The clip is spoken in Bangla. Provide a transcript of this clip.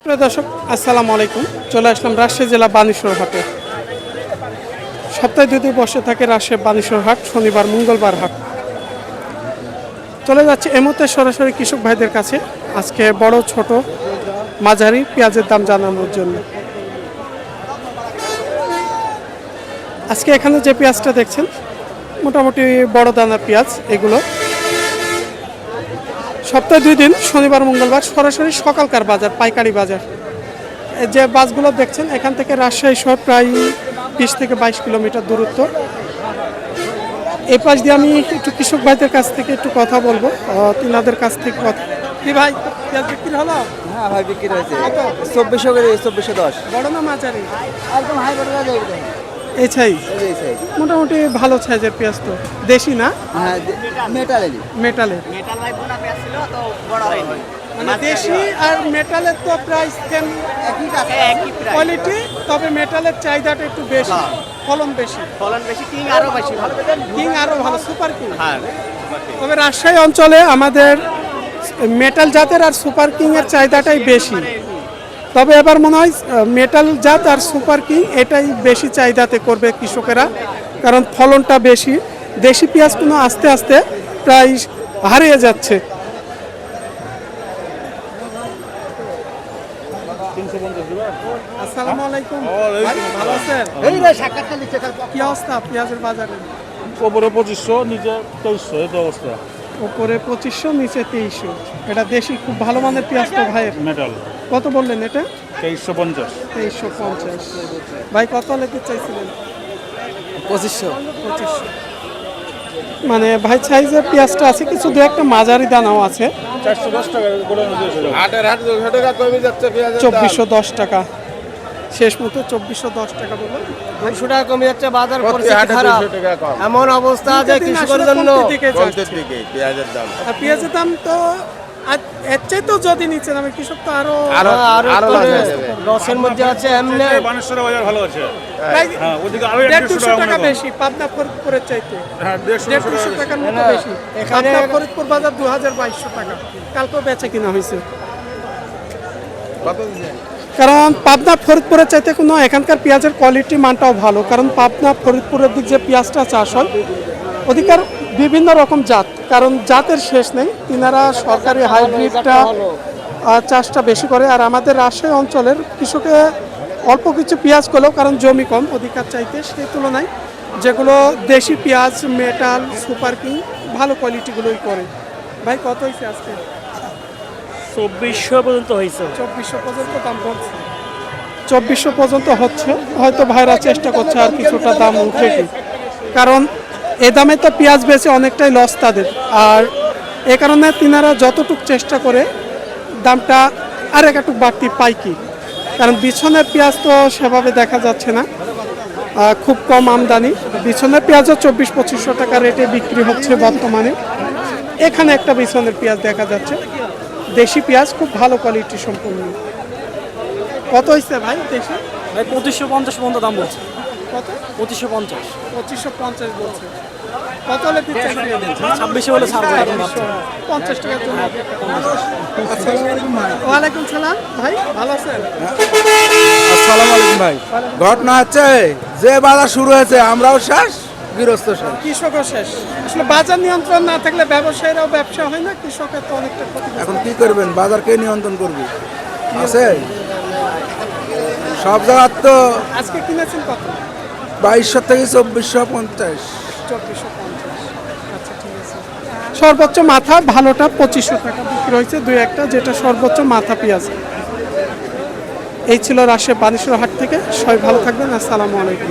সুপ্রিয় দর্শক আসসালামু আলাইকুম। চলে আসলাম রাজশাহী জেলা বানেশ্বর হাটে। সপ্তাহে 2 দিন বসে থাকে রাজশাহী বানেশ্বর হাট, শনিবার মঙ্গলবার হাট। চলে যাচ্ছে এই মুহূর্তে সরাসরি কৃষক ভাইদের কাছে আজকে বড় ছোট মাঝারি পেঁয়াজের দাম জানানোর জন্য। আজকে এখানে যে পেঁয়াজটা দেখছেন মোটামুটি বড় দানার পেঁয়াজ, এগুলো সপ্তাহে 2 দিন শনিবার মঙ্গলবার সরাসরি সকালকার বাজার, পাইকারি বাজার। যে বাসগুলো দেখছেন এখান থেকে রাজশাহী শহর প্রায় 20 থেকে 22 কিলোমিটার দূরত্ব। এই পাশ দিয়ে আমি একটু কৃষক ভাইদের কাছ থেকে একটু কথা বলবো, তিনাদের কাছ থেকে কথা। কি ভাই পেঁয়াজ বিক্রি হলো? হ্যাঁ ভাই বিক্রি হয়েছে 2400 করে 2410 বড় না মাঝারি? একদম হাই বড় লাগে একদম এই সাইজ এই সাইজ মোটামুটি ভালো সাইজের পেঁয়াজ। তো দেশি না হ্যাঁ মেটালের মেটালের? মেটাল ভাই বোনা পেঁয়াজ ছিল তো বড় হয়নি। মানে দেশি আর মেটালের তো প্রাইস সেম একই কাছে একই প্রাইস। কোয়ালিটি, তবে মেটালের চাহিদাটা একটু বেশি, ফলন বেশি। ফলন বেশি, কিং আরো বেশি ভালো। কিং আরো ভালো, সুপার কিং। হ্যাঁ তবে রাজশাহী অঞ্চলে আমাদের মেটাল জাতের আর সুপার কিং এর চাহিদাটাই বেশি। তবে এবার মনে হয় মেটাল জাত আর সুপার কিং এটাই বেশি চাহিদাতে করবে কৃষকেরা, কারণ ফলনটা বেশি। দেশি পেঁয়াজ কোনো আস্তে আস্তে প্রায় হারিয়ে যাচ্ছে। আসসালামু আলাইকুম। ভালো আছেন? এই রে সাক্ষাৎকার দিচ্ছে কি অবস্থা পেঁয়াজের বাজারে? উপরে 2500 নিচে 2300 এই তো অবস্থা। উপরে 2500 নিচে 2300। এটা দেশি খুব ভালো মানের পেঁয়াজ তো ভাইয়ের। মেটাল কত বললেন এটা? 2350। 2350। ভাই কত লেগে চাইছিলেন? 2500 2500। মানে ভাই সাইজের পেঁয়াজটা আছে, কিছু দু একটা মাঝারি দানাও আছে। 410 টাকা গোলানো দিয়েছে। হাটের হাট 200 টাকা কমে যাচ্ছে পেঁয়াজের 2410 টাকা শেষ মতো 2410 টাকা বললেন। 200 টাকা কমে যাচ্ছে, বাজার পরিস্থিতি খারাপ। এমন অবস্থা যে কৃষকের জন্য কমতে দিকে পেঁয়াজের দাম আর পেঁয়াজের দাম তো এর চেয়ে তো যদি নিচে নামে কৃষক তো আরো লসের মধ্যে আছে। এমনি বানেশ্বরের বাজার ভালো আছে। প্রায় হ্যাঁ ওদিকে আরো 150 টাকা টাকা বেশি, পাবনা ফরিদপুরের চাইতে হ্যাঁ 150 150 টাকার মতো বেশি। এখানে পাবনা ফরিদপুর বাজার 2200 টাকা কালকেও বেচা কিনা হয়েছে। কারণ পাবনা ফরিদপুরের চাইতে কোনো এখানকার পেঁয়াজের কোয়ালিটি মানটাও ভালো, কারণ পাবনা ফরিদপুরের দিক যে পেঁয়াজটা চাষ হয় ওদিকার বিভিন্ন রকম জাত, কারণ জাতের শেষ নেই। তিনারা সরকারি হাইব্রিডটা চাষটা বেশি করে। আর আমাদের রাজশাহী অঞ্চলের কৃষকে অল্প কিছু পেঁয়াজ করলেও, কারণ জমি কম অধিকার চাইতে, সেই তুলনায় যেগুলো দেশি পেঁয়াজ, মেটাল, সুপার কিং ভালো কোয়ালিটিগুলোই করে। ভাই কত হয়েছে আজকে? 2400 পর্যন্ত হয়েছে। 2400 পর্যন্ত দাম পড়ছে। 2400 পর্যন্ত হচ্ছে, হয়তো ভাইরা চেষ্টা করছে আর কিছুটা দাম উঠে কি, কারণ এ দামে তো পেঁয়াজ বেচে অনেকটাই লস তাদের। আর এ কারণে তিনারা যতটুকু চেষ্টা করে দামটা আর একটু বাড়তি পায় কি, কারণ বিছনের পেঁয়াজ তো সেভাবে দেখা যাচ্ছে না, খুব কম আমদানি। বিছনের পেঁয়াজও 2400-2500 টাকা রেটে বিক্রি হচ্ছে বর্তমানে। এখানে একটা বিছনের পেঁয়াজ দেখা যাচ্ছে, দেশি পেঁয়াজ খুব ভালো কোয়ালিটি সম্পূর্ণ। কত হয়েছে ভাই দেশি? ভাই 2550 পর্যন্ত দাম বলছে। কত? 2550। 2550 বলছে। কত হলে দিতে চাইছেন? 2600 হলে ছাড়বো এখন ভাবছি। 50 টাকার জন্য। ওয়ালাইকুম সালাম ভাই, ভালো আছেন? আসসালামু আলাইকুম ভাই। ঘটনা হচ্ছে যে বাজার শুরু হয়েছে আমরাও শেষ, গৃহস্থ শেষ। কৃষকও শেষ। আসলে বাজার নিয়ন্ত্রণ না থাকলে ব্যবসায়ীরাও ব্যবসা হয় না, কৃষকের তো অনেকটা ক্ষতি। এখন কি করবেন, বাজার কে নিয়ন্ত্রণ করবে? আছে সব জায়গার তো আজকে কিনেছেন কত? 2200 থেকে 2450। 2450। আচ্ছা ঠিক আছে। সর্বোচ্চ মাথা ভালোটা 2500 টাকা বিক্রি হয়েছে, দুই একটা, যেটা সর্বোচ্চ মাথা পেঁয়াজ। এই ছিল রাজশাহী বানেশ্বর হাট থেকে। সবাই ভালো থাকবেন। আসসালামু আলাইকুম।